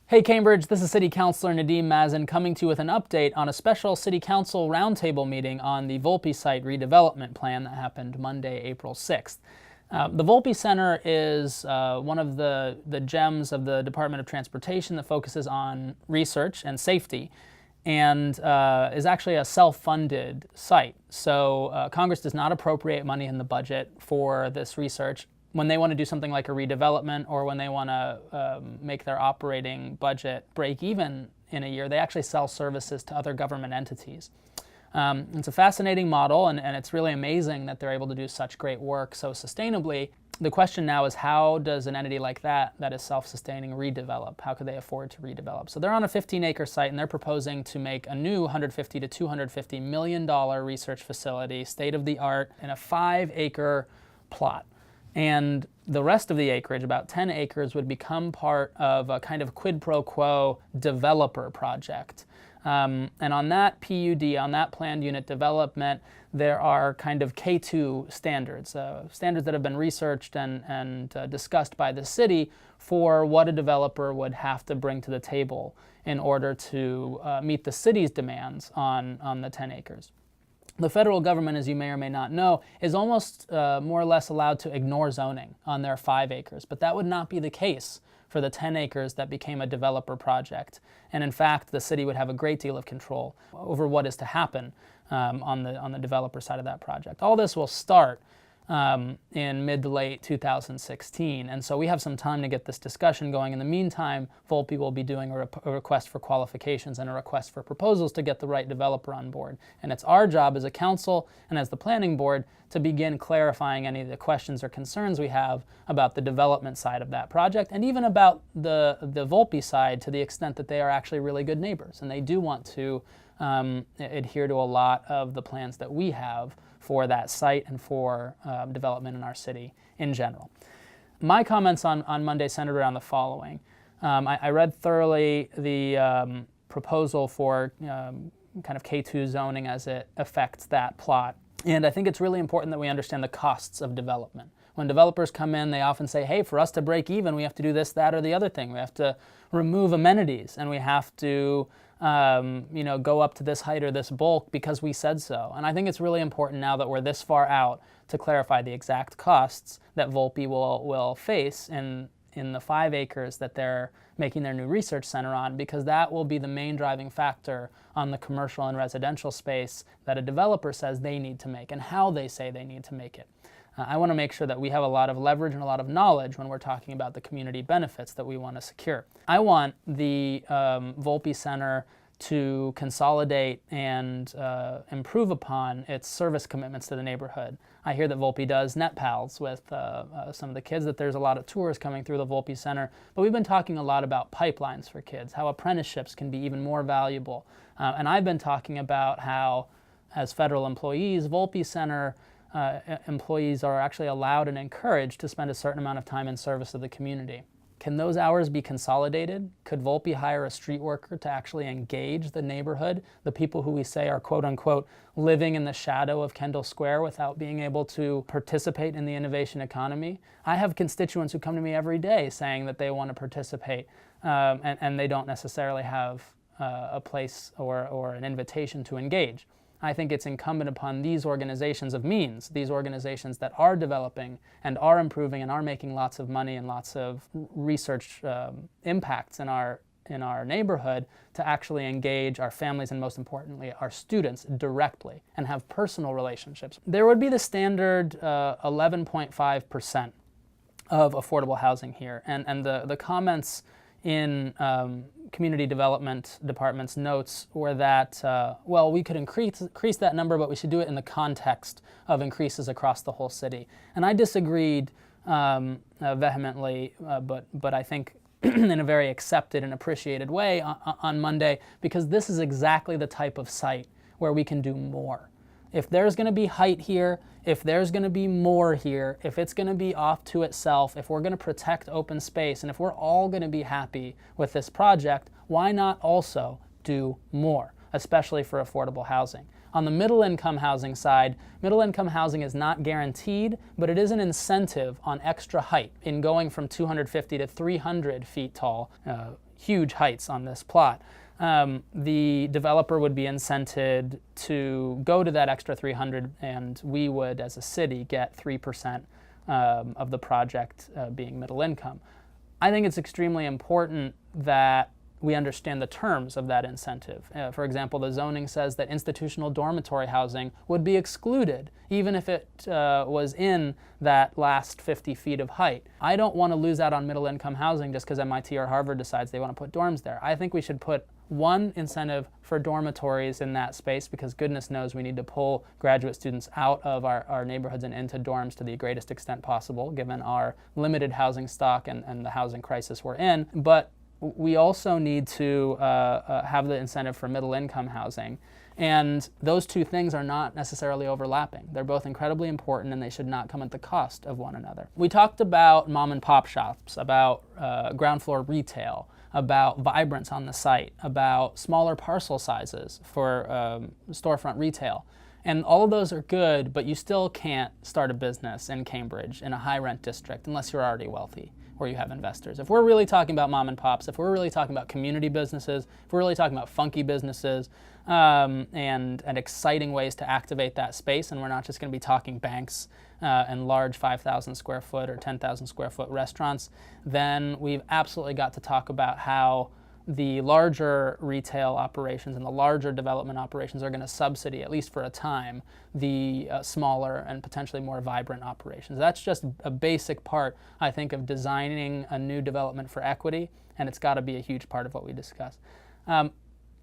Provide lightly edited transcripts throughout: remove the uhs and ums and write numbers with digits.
Hey Cambridge, this is City Councillor Nadeem Mazen coming to you with an update on a special City Council roundtable meeting on the Volpe site redevelopment plan that happened Monday, April 6th. The Volpe Center is one of the gems of the Department of Transportation that focuses on research and safety, and is actually a self-funded site. So Congress does not appropriate money in the budget for this research. When they want to do something like a redevelopment, or when they want to make their operating budget break even in a year, they actually sell services to other government entities. It's a fascinating model, and it's really amazing that they're able to do such great work so sustainably. The question now is, how does an entity like that is self-sustaining, redevelop? How could they afford to redevelop? So they're on a 15-acre site, and they're proposing to make a new $150 to $250 million research facility, state-of-the-art, in a 5-acre plot. And the rest of the acreage, about 10 acres, would become part of a kind of quid pro quo developer project. And on that PUD, on that planned unit development, there are kind of K2 standards, standards that have been researched and discussed by the city for what a developer would have to bring to the table in order to meet the city's demands on the 10 acres. The federal government, as you may or may not know, is almost more or less allowed to ignore zoning on their 5 acres, but that would not be the case for the 10 acres that became a developer project. And in fact, the city would have a great deal of control over what is to happen on the developer side of that project. All this will start in mid to late 2016, and so we have some time to get this discussion going. In the meantime, Volpe will be doing a request for qualifications and a request for proposals to get the right developer on board. And it's our job as a council and as the planning board to begin clarifying any of the questions or concerns we have about the development side of that project, and even about the Volpe side, to the extent that they are actually really good neighbors and they do want to adhere to a lot of the plans that we have for that site and for development in our city in general. My comments on Monday centered around the following. I read thoroughly the proposal for kind of K2 zoning as it affects that plot. And I think it's really important that we understand the costs of development. When developers come in, they often say, hey, for us to break even, we have to do this, that, or the other thing. We have to remove amenities, and we have to go up to this height or this bulk because we said so. And I think it's really important now that we're this far out to clarify the exact costs that Volpe will face in the 5 acres that they're making their new research center on, because that will be the main driving factor on the commercial and residential space that a developer says they need to make and how they say they need to make it. I want to make sure that we have a lot of leverage and a lot of knowledge when we're talking about the community benefits that we want to secure. I want the Volpe Center to consolidate and improve upon its service commitments to the neighborhood. I hear that Volpe does net pals with some of the kids, that there's a lot of tours coming through the Volpe Center, but we've been talking a lot about pipelines for kids, how apprenticeships can be even more valuable. And I've been talking about how, as federal employees, Volpe Center employees are actually allowed and encouraged to spend a certain amount of time in service of the community. Can those hours be consolidated? Could Volpe hire a street worker to actually engage the neighborhood, the people who we say are quote-unquote living in the shadow of Kendall Square without being able to participate in the innovation economy? I have constituents who come to me every day saying that they want to participate, and they don't necessarily have a place or an invitation to engage. I think it's incumbent upon these organizations of means, these organizations that are developing and are improving and are making lots of money and lots of research impacts in our neighborhood, to actually engage our families and, most importantly, our students directly and have personal relationships. There would be the standard 11.5% of affordable housing here, and the comments in Community Development Department's notes were that, well, we could increase that number, but we should do it in the context of increases across the whole city. And I disagreed vehemently, but I think in a very accepted and appreciated way on Monday, because this is exactly the type of site where we can do more. If there's going to be height here, if there's going to be more here, if it's going to be off to itself, if we're going to protect open space, and if we're all going to be happy with this project, why not also do more, especially for affordable housing? On the middle-income housing side, middle-income housing is not guaranteed, but it is an incentive on extra height in going from 250 to 300 feet tall. huge heights on this plot. The developer would be incented to go to that extra 300, and we would, as a city, get 3% of the project being middle income. I think it's extremely important that we understand the terms of that incentive. For example, the zoning says that institutional dormitory housing would be excluded, even if it was in that last 50 feet of height. I don't want to lose out on middle income housing just because MIT or Harvard decides they want to put dorms there. I think we should put one incentive for dormitories in that space, because goodness knows we need to pull graduate students out of our neighborhoods and into dorms to the greatest extent possible, given our limited housing stock and the housing crisis we're in. But we also need to have the incentive for middle income housing. And those two things are not necessarily overlapping. They're both incredibly important, and they should not come at the cost of one another. We talked about mom and pop shops, about ground floor retail, about vibrance on the site, about smaller parcel sizes for storefront retail. And all of those are good, but you still can't start a business in Cambridge in a high rent district unless you're already wealthy or you have investors. If we're really talking about mom and pops, if we're really talking about community businesses, if we're really talking about funky businesses and exciting ways to activate that space, and we're not just going to be talking banks and large 5,000 square foot or 10,000 square foot restaurants, then we've absolutely got to talk about how the larger retail operations and the larger development operations are going to subsidy, at least for a time, the smaller and potentially more vibrant operations. That's just a basic part, I think, of designing a new development for equity, and it's got to be a huge part of what we discuss.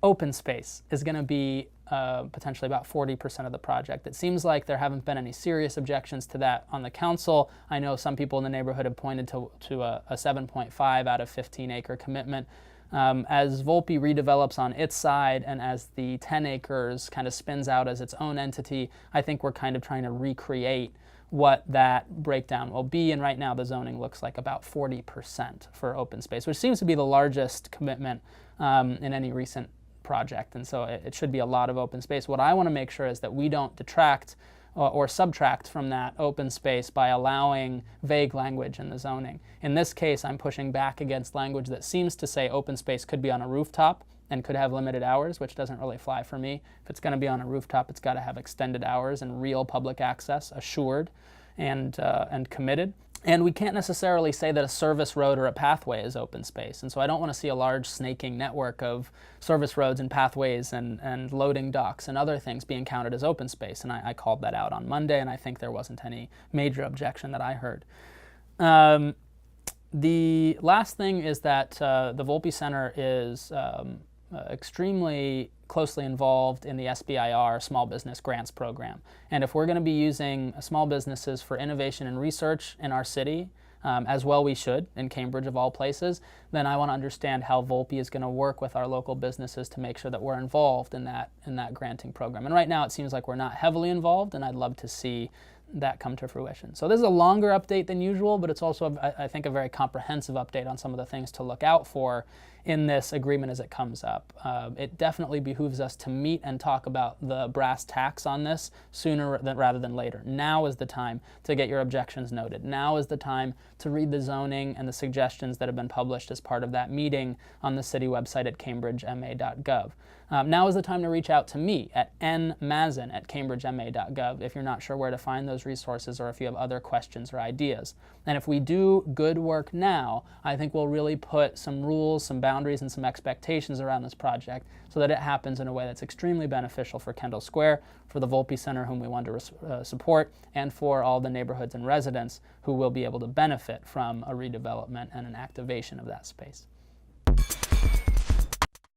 Open space is going to be potentially about 40% of the project. It seems like there haven't been any serious objections to that on the council. I know some people in the neighborhood have pointed to a 7.5 out of 15 acre commitment. As Volpe redevelops on its side and as the 10 acres kind of spins out as its own entity, I think we're kind of trying to recreate what that breakdown will be. And right now the zoning looks like about 40% for open space, which seems to be the largest commitment in any recent project. And so it should be a lot of open space. What I want to make sure is that we don't detract or subtract from that open space by allowing vague language in the zoning. In this case, I'm pushing back against language that seems to say open space could be on a rooftop and could have limited hours, which doesn't really fly for me. If it's going to be on a rooftop, it's got to have extended hours and real public access assured and committed. And we can't necessarily say that a service road or a pathway is open space. And so I don't want to see a large snaking network of service roads and pathways and loading docks and other things being counted as open space. And I called that out on Monday, and I think there wasn't any major objection that I heard. The last thing is that the Volpe Center is extremely closely involved in the SBIR Small Business Grants Program. And if we're going to be using small businesses for innovation and research in our city, as well we should, in Cambridge of all places, then I want to understand how Volpe is going to work with our local businesses to make sure that we're involved in that granting program. And right now it seems like we're not heavily involved, and I'd love to see that come to fruition. So this is a longer update than usual, but it's also, I think, a very comprehensive update on some of the things to look out for in this agreement as it comes up. It definitely behooves us to meet and talk about the brass tacks on this sooner rather than later. Now is the time to get your objections noted. Now is the time to read the zoning and the suggestions that have been published as part of that meeting on the city website at cambridgema.gov. Now is the time to reach out to me at nmazen@cambridgema.gov if you're not sure where to find those resources or if you have other questions or ideas. And if we do good work now, I think we'll really put some rules, some boundaries, and some expectations around this project so that it happens in a way that's extremely beneficial for Kendall Square, for the Volpe Center, whom we want to support, and for all the neighborhoods and residents who will be able to benefit from a redevelopment and an activation of that space.